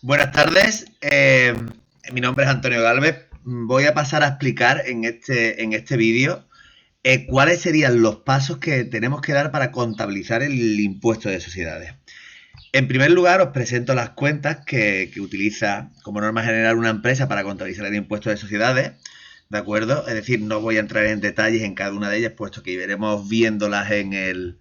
Buenas tardes, mi nombre es Antonio Galvez. Voy a pasar a explicar en este vídeo cuáles serían los pasos que tenemos que dar para contabilizar el impuesto de sociedades. En primer lugar, os presento las cuentas que utiliza como norma general una empresa para contabilizar el impuesto de sociedades, ¿de acuerdo? Es decir, no voy a entrar en detalles en cada una de ellas, puesto que iremos viéndolas en el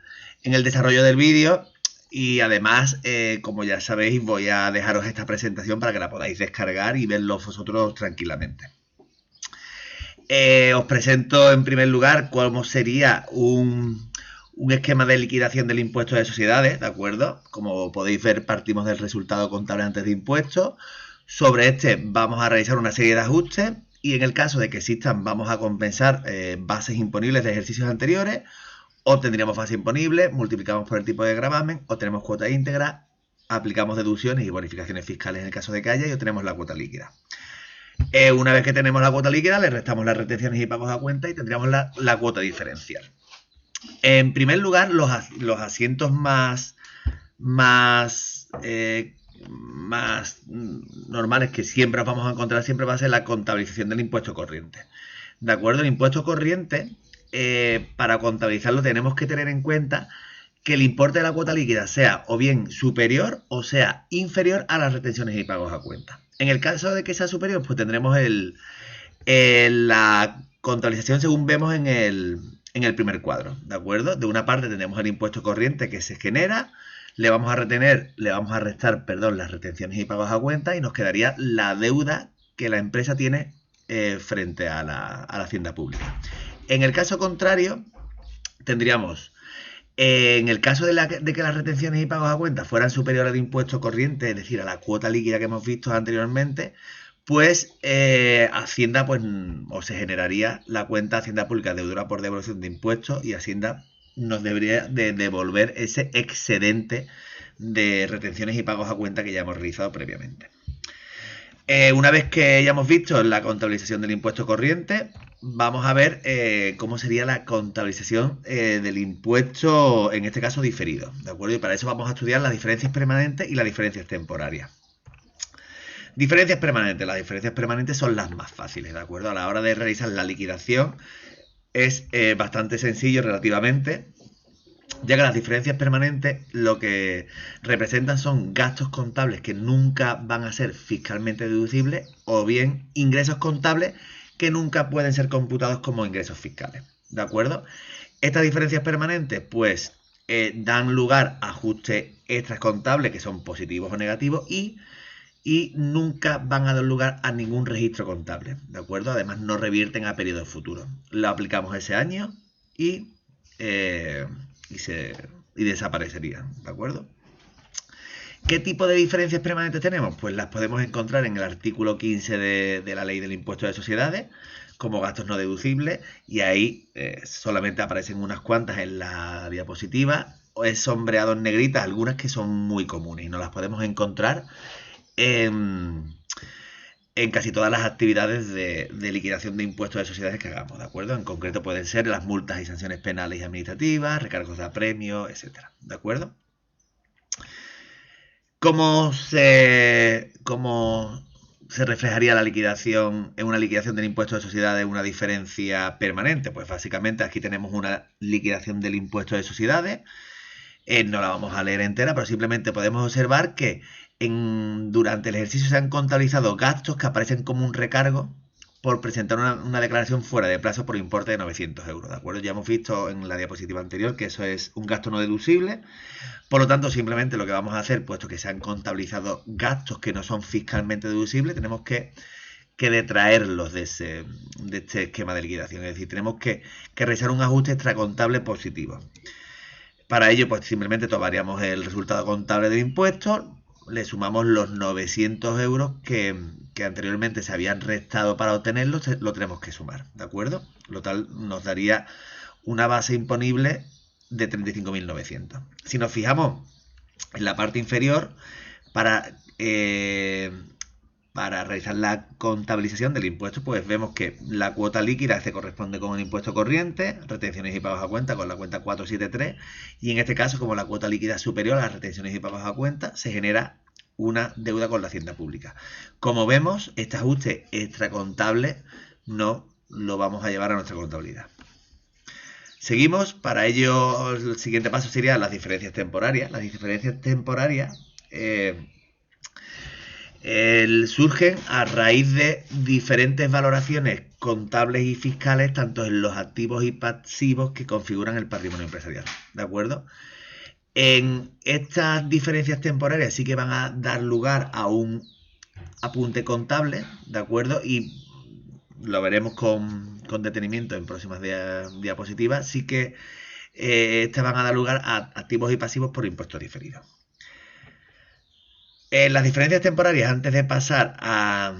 desarrollo del vídeo. Y además, como ya sabéis, voy a dejaros esta presentación para que la podáis descargar y verlo vosotros tranquilamente. Os presento en primer lugar cómo sería un esquema de liquidación del impuesto de sociedades, ¿de acuerdo? Como podéis ver, partimos del resultado contable antes de impuestos. Sobre este vamos a realizar una serie de ajustes y en el caso de que existan vamos a compensar bases imponibles de ejercicios anteriores. O tendríamos base imponible, multiplicamos por el tipo de gravamen, o tenemos cuota íntegra, aplicamos deducciones y bonificaciones fiscales en el caso de que haya y obtenemos la cuota líquida. Una vez que tenemos la cuota líquida, le restamos las retenciones y pagos a cuenta y tendríamos la cuota diferencial. En primer lugar, los asientos más normales que siempre vamos a encontrar siempre va a ser la contabilización del impuesto corriente. ¿De acuerdo? El impuesto corriente, para contabilizarlo tenemos que tener en cuenta que el importe de la cuota líquida sea o bien superior o sea inferior a las retenciones y pagos a cuenta. En el caso de que sea superior, pues tendremos la contabilización según vemos en el primer cuadro, ¿de acuerdo? De una parte tenemos el impuesto corriente que se genera, le vamos a restar, las retenciones y pagos a cuenta y nos quedaría la deuda que la empresa tiene frente a la hacienda pública. En el caso contrario, tendríamos, en el caso de que las retenciones y pagos a cuenta fueran superiores al impuesto corriente, es decir, a la cuota líquida que hemos visto anteriormente, pues Hacienda o se generaría la cuenta Hacienda Pública deudora por devolución de impuestos y Hacienda nos debería de devolver ese excedente de retenciones y pagos a cuenta que ya hemos realizado previamente. Una vez que ya hemos visto la contabilización del impuesto corriente, vamos a ver cómo sería la contabilización del impuesto, en este caso diferido, ¿de acuerdo? Y para eso vamos a estudiar las diferencias permanentes y las diferencias temporarias. Diferencias permanentes. Las diferencias permanentes son las más fáciles, ¿de acuerdo? A la hora de realizar la liquidación es bastante sencillo relativamente, ya que las diferencias permanentes lo que representan son gastos contables que nunca van a ser fiscalmente deducibles o bien ingresos contables que nunca pueden ser computados como ingresos fiscales, ¿de acuerdo? Estas diferencias permanentes pues dan lugar a ajustes extras contables que son positivos o negativos y nunca van a dar lugar a ningún registro contable, ¿de acuerdo? Además no revierten a periodos futuros. Lo aplicamos ese año y desaparecerían, ¿de acuerdo? ¿Qué tipo de diferencias permanentes tenemos? Pues las podemos encontrar en el artículo 15 de la Ley del Impuesto de Sociedades como gastos no deducibles y ahí solamente aparecen unas cuantas en la diapositiva, o es sombreado en negritas algunas que son muy comunes y nos las podemos encontrar en casi todas las actividades de liquidación de impuestos de sociedades que hagamos, ¿de acuerdo? En concreto pueden ser las multas y sanciones penales y administrativas, recargos de apremio, etcétera, ¿de acuerdo? ¿Cómo se reflejaría la liquidación en una liquidación del impuesto de sociedades una diferencia permanente? Pues básicamente aquí tenemos una liquidación del impuesto de sociedades. No la vamos a leer entera, pero simplemente podemos observar que durante el ejercicio se han contabilizado gastos que aparecen como un recargo por presentar una declaración fuera de plazo por importe de 900 euros, ¿de acuerdo? Ya hemos visto en la diapositiva anterior que eso es un gasto no deducible, por lo tanto simplemente lo que vamos a hacer, puesto que se han contabilizado gastos que no son fiscalmente deducibles, tenemos que detraerlos de este esquema de liquidación, es decir, tenemos que realizar un ajuste extracontable positivo. Para ello, pues simplemente tomaríamos el resultado contable del impuesto, le sumamos los 900 euros que anteriormente se habían restado para obtenerlo, lo tenemos que sumar, ¿de acuerdo? Lo tal nos daría una base imponible de 35.900. Si nos fijamos en la parte inferior, para realizar la contabilización del impuesto, pues vemos que la cuota líquida se corresponde con el impuesto corriente, retenciones y pagos a cuenta con la cuenta 473, y en este caso, como la cuota líquida es superior a las retenciones y pagos a cuenta, se genera una deuda con la hacienda pública. Como vemos, este ajuste extracontable no lo vamos a llevar a nuestra contabilidad. Seguimos, para ello el siguiente paso sería las diferencias temporarias. Las diferencias temporarias surgen a raíz de diferentes valoraciones contables y fiscales, tanto en los activos y pasivos que configuran el patrimonio empresarial. ¿De acuerdo? En estas diferencias temporarias sí que van a dar lugar a un apunte contable, ¿de acuerdo? Y lo veremos con detenimiento en próximas diapositivas. Sí que estas van a dar lugar a activos y pasivos por impuestos diferidos. Las diferencias temporarias, antes de pasar a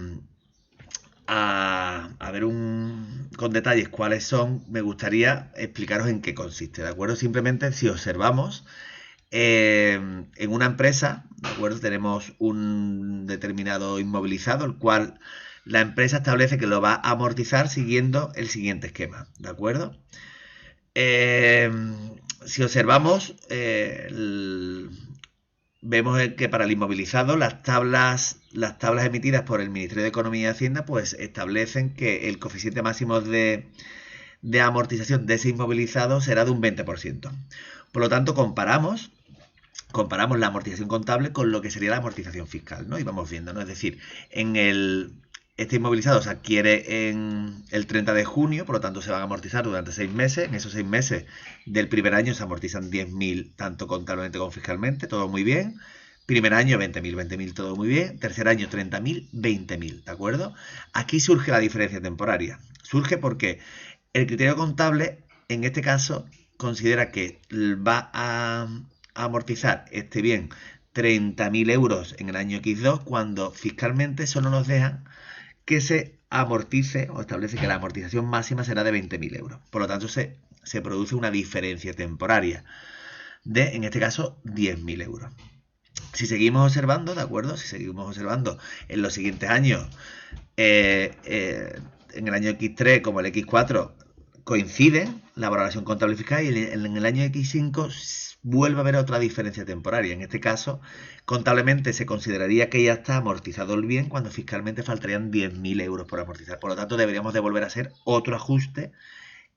ver con detalles cuáles son, me gustaría explicaros en qué consiste, ¿de acuerdo? Simplemente, si observamos, en una empresa, ¿de acuerdo? Tenemos un determinado inmovilizado, el cual la empresa establece que lo va a amortizar siguiendo el siguiente esquema, ¿de acuerdo? Si observamos, vemos que para el inmovilizado las tablas emitidas por el Ministerio de Economía y Hacienda pues establecen que el coeficiente máximo de amortización de ese inmovilizado será de un 20%. Por lo tanto, comparamos la amortización contable con lo que sería la amortización fiscal, ¿no? Y vamos viendo, ¿no? Es decir, este inmovilizado se adquiere en el 30 de junio, por lo tanto se van a amortizar durante 6 meses. En esos 6 meses del primer año se amortizan 10.000, tanto contablemente como fiscalmente, todo muy bien. Primer año 20.000, todo muy bien. Tercer año 30.000, 20.000, ¿de acuerdo? Aquí surge la diferencia temporaria. Surge porque el criterio contable, en este caso, considera que va a amortizar este bien 30.000 euros en el año X2, cuando fiscalmente solo nos dejan que se amortice o establece que la amortización máxima será de 20.000 euros. Por lo tanto, se produce una diferencia temporaria de, en este caso, 10.000 euros. Si seguimos observando, ¿de acuerdo? Si seguimos observando en los siguientes años, en el año X3 como el X4, coinciden la valoración contable y fiscal, y en el año X5 vuelve a haber otra diferencia temporaria. En este caso, contablemente se consideraría que ya está amortizado el bien, cuando fiscalmente faltarían 10.000 euros por amortizar. Por lo tanto, deberíamos de volver a hacer otro ajuste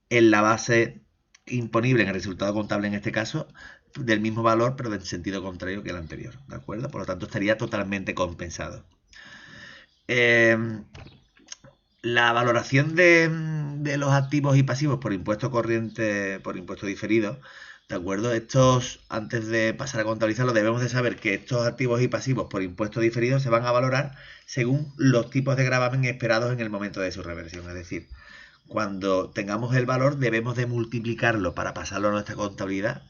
en la base imponible, en el resultado contable en este caso, del mismo valor, pero en sentido contrario que el anterior, ¿de acuerdo? Por lo tanto, estaría totalmente compensado. La valoración de los activos y pasivos por impuesto corriente, por impuesto diferido, ¿de acuerdo? Estos, antes de pasar a contabilizarlo, debemos de saber que estos activos y pasivos por impuesto diferido se van a valorar según los tipos de gravamen esperados en el momento de su reversión. Es decir, cuando tengamos el valor, debemos de multiplicarlo para pasarlo a nuestra contabilidad,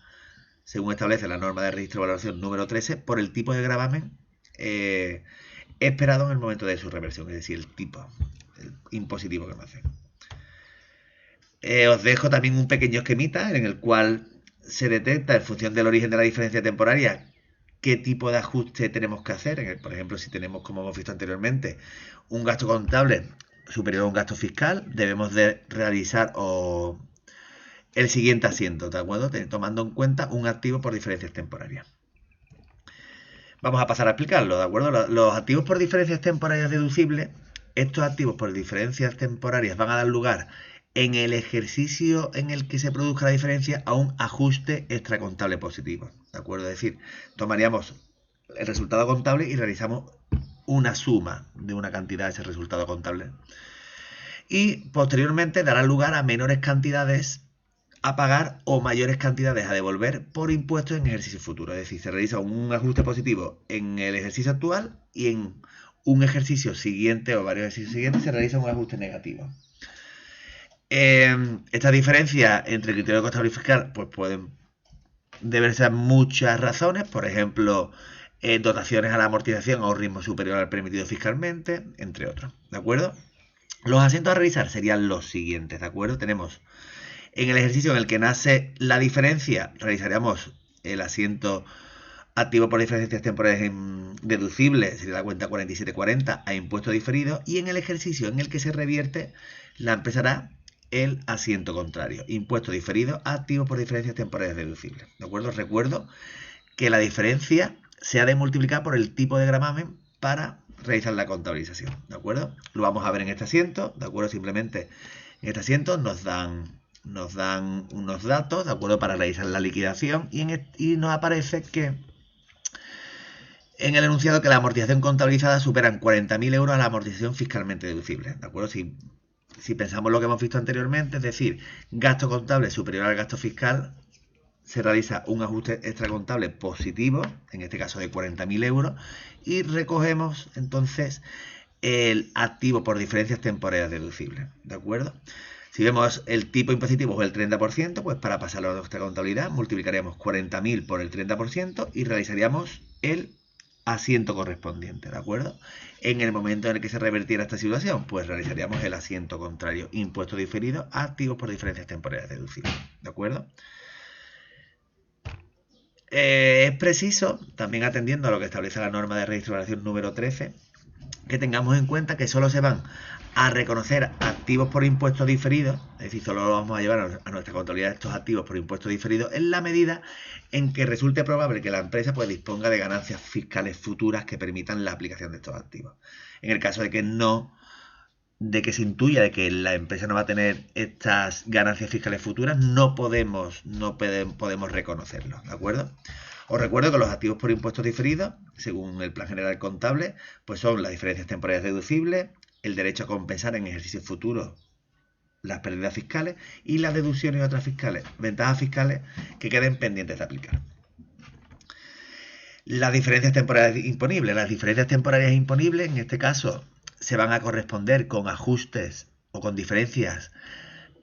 según establece la norma de registro de valoración número 13, por el tipo de gravamen esperado en el momento de su reversión, es decir, el tipo impositivo que me hacen. Os dejo también un pequeño esquemita en el cual se detecta, en función del origen de la diferencia temporaria, qué tipo de ajuste tenemos que hacer. Por ejemplo, si tenemos, como hemos visto anteriormente, un gasto contable superior a un gasto fiscal, debemos de realizar el siguiente asiento, ¿de acuerdo? Tomando en cuenta un activo por diferencias temporarias. Vamos a pasar a explicarlo, ¿de acuerdo? Los activos por diferencias temporarias deducibles, estos activos por diferencias temporarias van a dar lugar, en el ejercicio en el que se produzca la diferencia, a un ajuste extracontable positivo, ¿de acuerdo? Es decir, tomaríamos el resultado contable y realizamos una suma de una cantidad de ese resultado contable. Y posteriormente dará lugar a menores cantidades a pagar o mayores cantidades a devolver por impuestos en ejercicio futuro. Es decir, se realiza un ajuste positivo en el ejercicio actual, y en un ejercicio siguiente o varios ejercicios siguientes se realiza un ajuste negativo. Esta diferencia entre el criterio contable y fiscal pues pueden deberse a muchas razones. Por ejemplo, dotaciones a la amortización a un ritmo superior al permitido fiscalmente, entre otros, ¿de acuerdo? Los asientos a revisar serían los siguientes, ¿de acuerdo? Tenemos, en el ejercicio en el que nace la diferencia, realizaríamos el asiento activo por diferencias temporales deducible, sería la cuenta 4740, a impuesto diferido, y en el ejercicio en el que se revierte, la empresa hará el asiento contrario, impuesto diferido activo por diferencias temporales deducibles, ¿de acuerdo? Recuerdo que la diferencia se ha de multiplicar por el tipo de gravamen para realizar la contabilización, ¿de acuerdo? Lo vamos a ver en este asiento, ¿de acuerdo? Simplemente en este asiento nos dan unos datos, ¿de acuerdo? Para realizar la liquidación y nos aparece que en el enunciado que la amortización contabilizada supera en 40.000 euros a la amortización fiscalmente deducible, ¿de acuerdo? Si pensamos lo que hemos visto anteriormente, es decir, gasto contable superior al gasto fiscal, se realiza un ajuste extracontable positivo, en este caso de 40.000 euros, y recogemos entonces el activo por diferencias temporales deducibles, ¿de acuerdo? Si vemos el tipo impositivo es el 30%, pues para pasarlo a nuestra contabilidad multiplicaríamos 40.000 por el 30% y realizaríamos el asiento correspondiente, ¿de acuerdo? En el momento en el que se revertiera esta situación, pues realizaríamos el asiento contrario, impuesto diferido a activos por diferencias temporales deducibles, ¿de acuerdo? Es preciso, también atendiendo a lo que establece la norma de registro de valoración número 13, que tengamos en cuenta que solo se van a reconocer activos por impuestos diferidos, es decir, solo vamos a llevar a nuestra contabilidad estos activos por impuestos diferidos en la medida en que resulte probable que la empresa pues disponga de ganancias fiscales futuras que permitan la aplicación de estos activos. En el caso de que se intuya de que la empresa no va a tener estas ganancias fiscales futuras, no podemos reconocerlo, ¿de acuerdo? Os recuerdo que los activos por impuestos diferidos, según el Plan General Contable, pues son las diferencias temporales deducibles, el derecho a compensar en ejercicios futuros las pérdidas fiscales y las deducciones y otras ventajas fiscales que queden pendientes de aplicar. Las diferencias temporales imponibles. Las diferencias temporales imponibles, en este caso, se van a corresponder con ajustes o con diferencias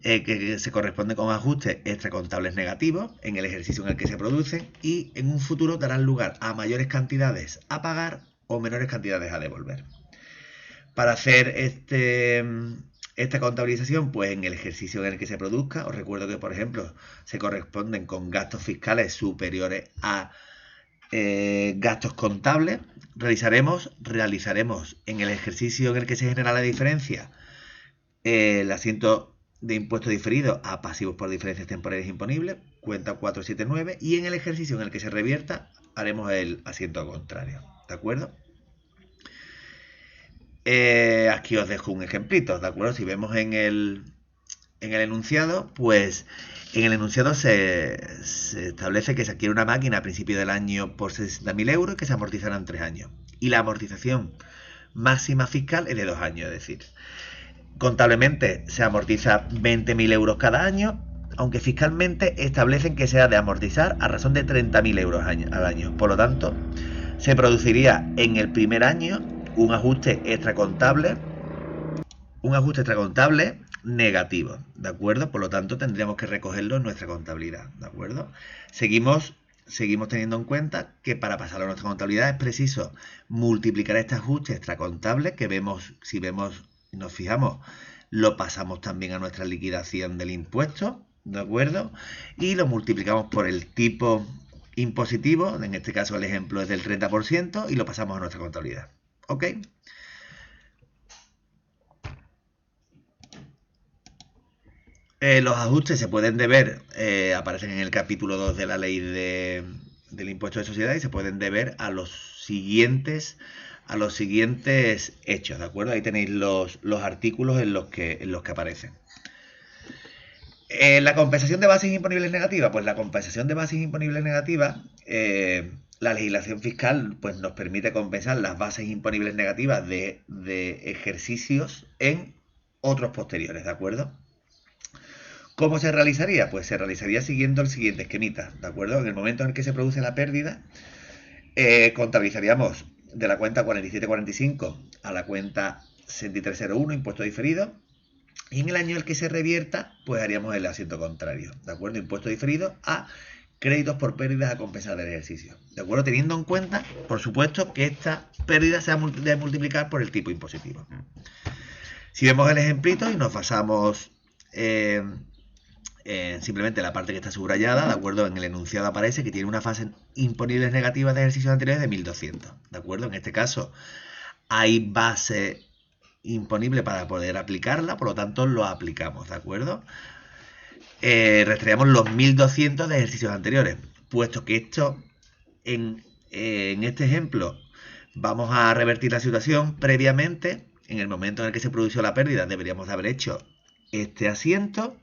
que se corresponden con ajustes extracontables negativos en el ejercicio en el que se producen y en un futuro darán lugar a mayores cantidades a pagar o menores cantidades a devolver. Para hacer esta contabilización, pues en el ejercicio en el que se produzca, os recuerdo que, por ejemplo, se corresponden con gastos fiscales superiores a gastos contables, realizaremos en el ejercicio en el que se genera la diferencia el asiento de impuesto diferido a pasivos por diferencias temporales imponibles, cuenta 479, y en el ejercicio en el que se revierta haremos el asiento contrario, ¿de acuerdo? Aquí os dejo un ejemplito, ¿de acuerdo? Si vemos en el enunciado, pues en el enunciado se establece que se adquiere una máquina a principio del año por 60.000 euros y que se amortizará en 3 años. Y la amortización máxima fiscal es de 2 años, es decir, contablemente se amortiza 20.000 euros cada año, aunque fiscalmente establecen que se ha de amortizar a razón de 30.000 euros al año. Por lo tanto, se produciría en el primer año un ajuste extracontable negativo, ¿de acuerdo? Por lo tanto, tendríamos que recogerlo en nuestra contabilidad, ¿de acuerdo? Seguimos teniendo en cuenta que para pasarlo a nuestra contabilidad es preciso multiplicar este ajuste extracontable que si nos fijamos, lo pasamos también a nuestra liquidación del impuesto, ¿de acuerdo? Y lo multiplicamos por el tipo impositivo, en este caso el ejemplo es del 30%, y lo pasamos a nuestra contabilidad, ¿ok? Los ajustes se pueden deber, aparecen en el capítulo 2 de la ley del impuesto de sociedad y se pueden deber a los siguientes hechos, ¿de acuerdo? Ahí tenéis los artículos en los que aparecen. La compensación de bases imponibles negativas, pues la compensación de bases imponibles negativas, la legislación fiscal pues nos permite compensar las bases imponibles negativas de ejercicios en otros posteriores, ¿de acuerdo? ¿Cómo se realizaría? Pues se realizaría siguiendo el siguiente esquemita, ¿de acuerdo? En el momento en el que se produce la pérdida, contabilizaríamos de la cuenta 4745 a la cuenta 6301, impuesto diferido, y en el año en el que se revierta, pues haríamos el asiento contrario, ¿de acuerdo? Impuesto diferido a créditos por pérdidas a compensar del ejercicio, ¿de acuerdo? Teniendo en cuenta, por supuesto, que esta pérdida se debe multiplicar por el tipo impositivo. Si vemos el ejemplito y nos basamos simplemente la parte que está subrayada, ¿de acuerdo? En el enunciado aparece que tiene una fase imponibles negativas de ejercicios anteriores de 1.200, ¿de acuerdo? En este caso hay base imponible para poder aplicarla, por lo tanto lo aplicamos, ¿de acuerdo? Rastreamos los 1.200 de ejercicios anteriores, puesto que esto en En este ejemplo vamos a revertir la situación previamente. En el momento en el que se produjo la pérdida deberíamos de haber hecho este asiento.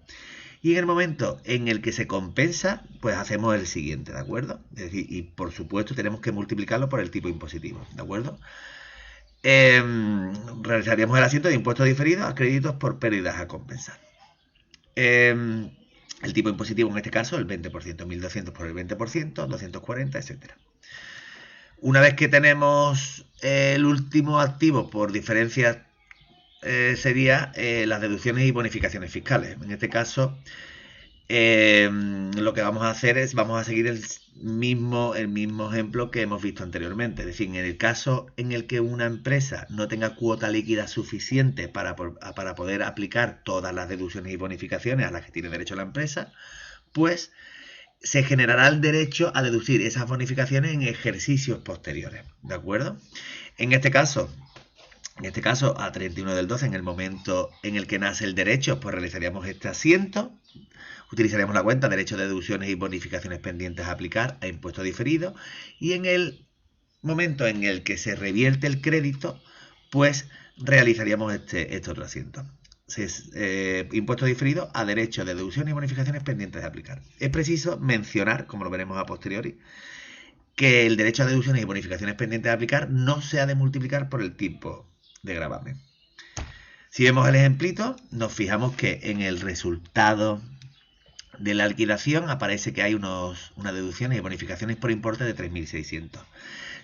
Y en el momento en el que se compensa, pues hacemos el siguiente, ¿de acuerdo? Es decir, y por supuesto tenemos que multiplicarlo por el tipo impositivo, ¿de acuerdo? Realizaríamos el asiento de impuestos diferidos a créditos por pérdidas a compensar. El tipo impositivo en este caso, el 20%, 1.200 por el 20%, 240, etcétera. Una vez que tenemos el último activo por diferencias, sería las deducciones y bonificaciones fiscales. En este caso, lo que vamos a hacer es, vamos a seguir el mismo ejemplo que hemos visto anteriormente. Es decir, en el caso en el que una empresa no tenga cuota líquida suficiente para poder aplicar todas las deducciones y bonificaciones a las que tiene derecho la empresa, pues se generará el derecho a deducir esas bonificaciones en ejercicios posteriores, ¿de acuerdo? En este caso, a 31 del 12, en el momento en el que nace el derecho, pues realizaríamos este asiento, utilizaríamos la cuenta derecho de deducciones y bonificaciones pendientes a aplicar a impuesto diferido, y en el momento en el que se revierte el crédito, pues realizaríamos este otro asiento. Impuesto diferido a derecho de deducciones y bonificaciones pendientes de aplicar. Es preciso mencionar, como lo veremos a posteriori, que el derecho a deducciones y bonificaciones pendientes de aplicar no se ha de multiplicar por el tipo de gravamen. Si vemos el ejemplito, nos fijamos que en el resultado de la liquidación aparece que hay unas deducciones y bonificaciones por importe de 3.600.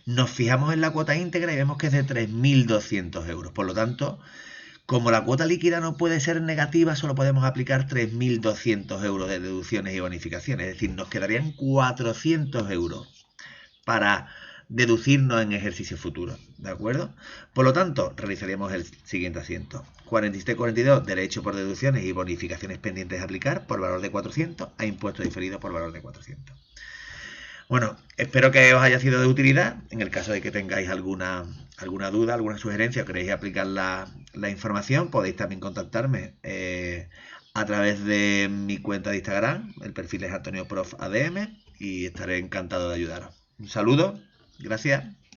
Nos fijamos en la cuota íntegra y vemos que es de 3.200 euros. Por lo tanto, como la cuota líquida no puede ser negativa, solo podemos aplicar 3.200 euros de deducciones y bonificaciones. Es decir, nos quedarían 400 euros para deducirnos en ejercicio futuro, ¿de acuerdo? Por lo tanto, realizaríamos el siguiente asiento. 47-42, derecho por deducciones y bonificaciones pendientes a aplicar por valor de 400 a impuesto diferido por valor de 400. Bueno, espero que os haya sido de utilidad. En el caso de que tengáis alguna duda, alguna sugerencia o queréis aplicar la información, podéis también contactarme a través de mi cuenta de Instagram. El perfil es AntonioProfADM y estaré encantado de ayudaros. Un saludo, gracias.